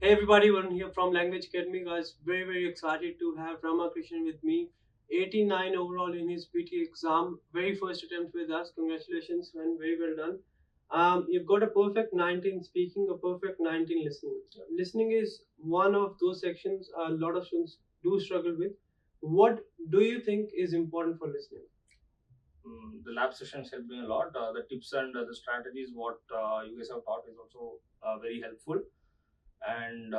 Hey everybody, Varun here from Language Academy. Guys, very excited to have Ramakrishnan with me. 89 overall in his PT exam. Very first attempt with us. Congratulations, man. Very well done. You've got a perfect 19 speaking, a perfect 19 listening. Listening is one of those sections a lot of students do struggle with. What do you think is important for listening? The lab sessions helped me a lot. The tips and the strategies what you guys have taught is also very helpful, and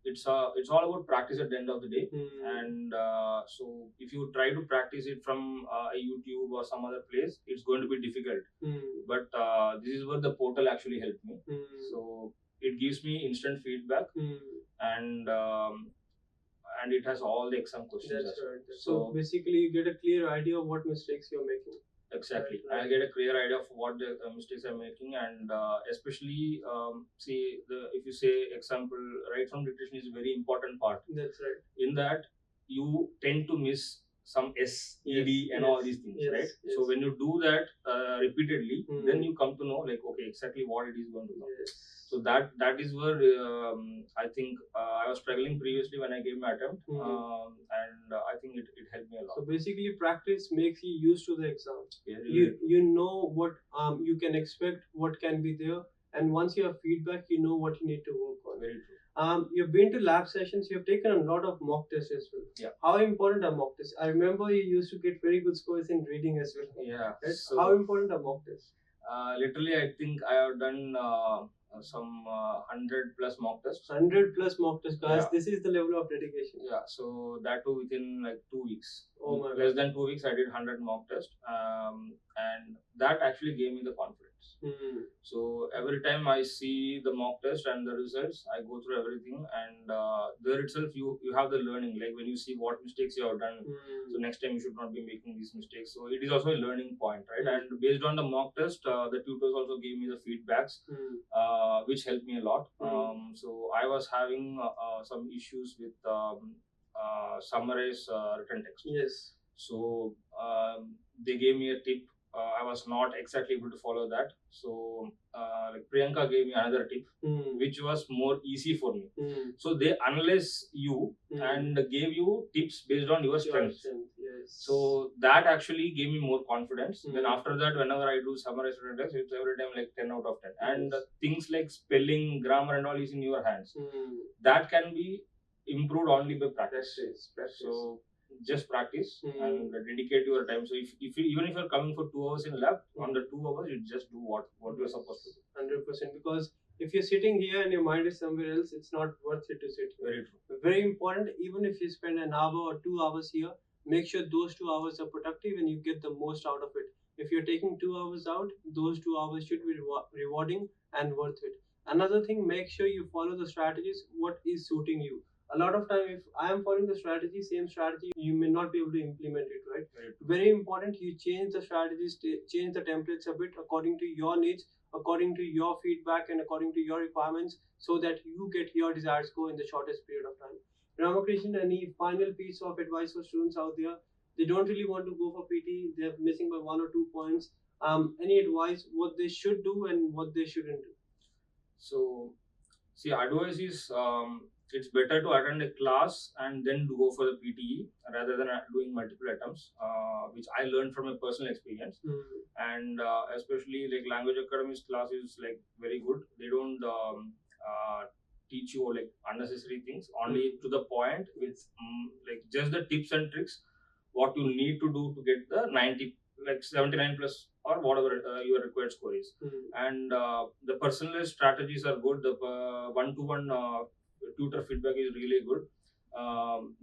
it's all about practice at the end of the day. And so if you try to practice it from a YouTube or some other place, it's going to be difficult. But this is where the portal actually helped me. So it gives me instant feedback, and and it has all the exam questions That's as well. right. So basically, you get a clear idea of what mistakes you're making. Exactly. Right. I get a clear idea of what the mistakes I'm making, and especially see the if you say example right from dictation is a very important part. That's right. In that, you tend to miss some S, ED, and all these things, right? So when you do that repeatedly, then you come to know like okay exactly what it is going to come. Yes. So that is where I think I was struggling previously when I gave my attempt, and I think it helped me a lot. So basically, practice makes you used to the exam. Yeah, You know what you can expect, what can be there, and once you have feedback, you know what you need to work on. very true. You've been to lab sessions. You've taken a lot of mock tests as well. Yeah. How important are mock tests? I remember you used to get very good scores in reading as well. Yeah. Right? So How important are mock tests? literally, I think I have done some 100 plus mock tests. 100 plus mock tests, guys. Yeah. This is the level of dedication. Yeah, so that too within like 2 weeks. Oh my Less God. than 2 weeks, I did 100 mock tests, and that actually gave me the confidence. So every time I see the mock test and the results, I go through everything, and there itself you have the learning. Like when you see what mistakes you have done, so next time you should not be making these mistakes. So it is also a learning point, right? And based on the mock test, the tutors also gave me the feedbacks, which helped me a lot. So I was having some issues with summarize written text. Yes. So they gave me a tip. I was not exactly able to follow that. So like Priyanka gave me another tip, which was more easy for me. So they analyze you and gave you tips based on your strengths. Yes. So that actually gave me more confidence. Then after that, whenever I do summarize written text, it's every time like 10 out of 10. And things like spelling, grammar, and all is in your hands. That can be improved only by practice. Practice. So just practice and dedicate your time. So if you, even if you're coming for 2 hours in lab, on the 2 hours you just do what you're supposed to do. 100%. Because if you're sitting here and your mind is somewhere else, it's not worth it to sit here. Very true. Very important. Even if you spend an hour or 2 hours here, make sure those 2 hours are productive and you get the most out of it. If you're taking 2 hours out, those 2 hours should be rewarding and worth it. Another thing, make sure you follow the strategies. What is suiting you? A lot of time, if I am following the strategy, same strategy, you may not be able to implement it, right? Very important. You change the strategies, change the templates a bit according to your needs, according to your feedback, and according to your requirements, so that you get your desired score in the shortest period of time. Ramakrishnan, any final piece of advice for students out there? They don't really want to go for PT. They're missing by 1 or 2 points. Any advice what they should do and what they shouldn't do? So see, advice is it's better to attend a class and then to go for the PTE rather than doing multiple attempts, which I learned from a personal experience. And especially like language academies class is like very good. They don't teach you like unnecessary things, only to the point with like just the tips and tricks what you need to do to get the 90 like 79 plus or whatever your required score is. And the personalized strategies are good. The one-to-one tutor feedback is really good.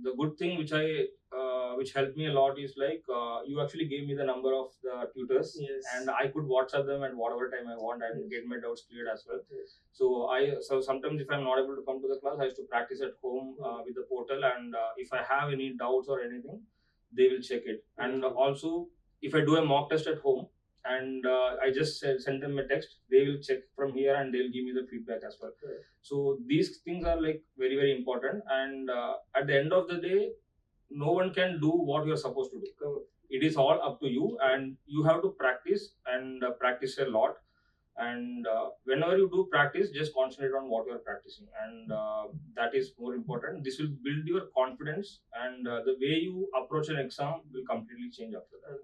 The good thing which helped me a lot is like you actually gave me the number of the tutors. Yes. And I could WhatsApp them at whatever time I want and get my doubts cleared as well. Yes. So sometimes if I'm not able to come to the class, I used to practice at home with the portal, and if I have any doubts or anything, they will check it. And also if I do a mock test at home and I just send them a text, they will check from here and they'll give me the feedback as well. Right. So these things are like very important, and at the end of the day, no one can do what you're supposed to do. It is all up to you, and you have to practice and practice a lot. And whenever you do practice, just concentrate on what you are practicing, and that is more important. This will build your confidence, and the way you approach an exam will completely change after that.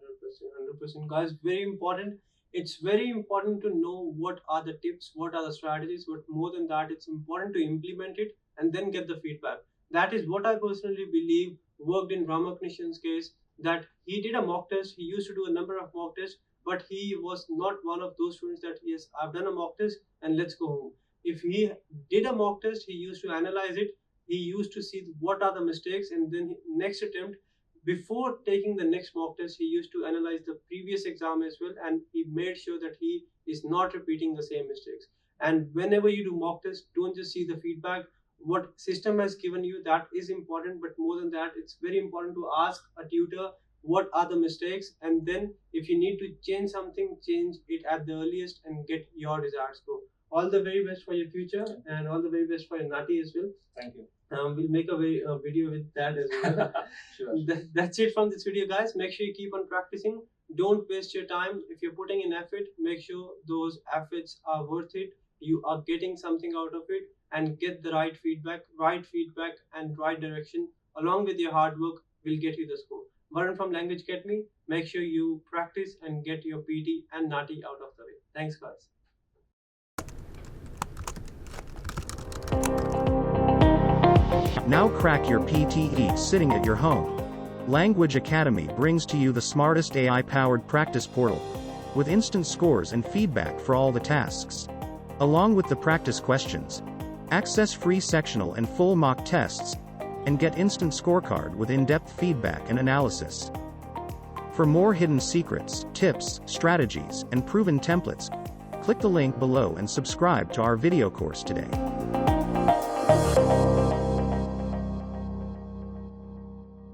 100%, guys. Very important. It's very important to know what are the tips, what are the strategies, but more than that, it's important to implement it and then get the feedback. That is what I personally believe worked in Ramaknishan's case. That he did a mock test. He used to do a number of mock tests, but he was not one of those students that yes, I've done a mock test and let's go home. If he did a mock test, he used to analyze it. He used to see what are the mistakes, and then next attempt, before taking the next mock test, he used to analyze the previous exam as well, and he made sure that he is not repeating the same mistakes. And whenever you do mock tests, don't just see the feedback. What system has given you, that is important, but more than that, it's very important to ask a tutor what are the mistakes, and then if you need to change something, change it at the earliest and get your desired score. All the very best for your future, and all the very best for your Nati as well. Thank you. We'll make a video with that as well. Sure. That's it from this video, guys. Make sure you keep on practicing. Don't waste your time. If you're putting in effort, make sure those efforts are worth it. You are getting something out of it, and get the right feedback and right direction along with your hard work will get you the score. Varun from Language Academy, make sure you practice and get your PT and Nati out of the way. Thanks, guys. Now crack your PTE sitting at your home. Language Academy brings to you the smartest AI-powered practice portal, with instant scores and feedback for all the tasks. Along with the practice questions, access free sectional and full mock tests, and get instant scorecard with in-depth feedback and analysis. For more hidden secrets, tips, strategies, and proven templates, click the link below and subscribe to our video course today.